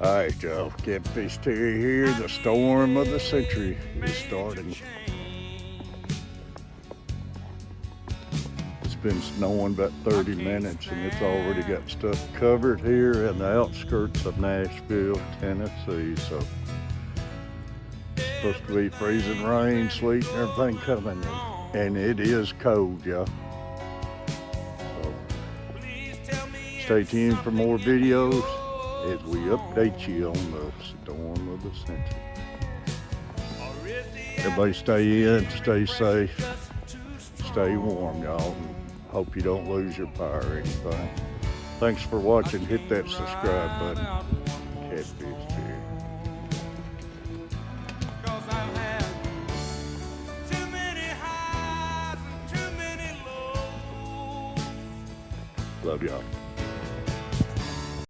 All right, y'all. Catfish Terry here. The storm of the century is starting. It's been snowing about 30 minutes and it's already got stuff covered here in the outskirts of Nashville, Tennessee. So it's supposed to be freezing rain, sleet, and everything coming. And it is cold, y'all. So stay tuned for more videos as we update you on the storm of the century. Everybody stay in, stay safe, stay warm, y'all. And hope you don't lose your power or anything. Thanks for watching. Hit that subscribe button. Catfish Terry. Love y'all.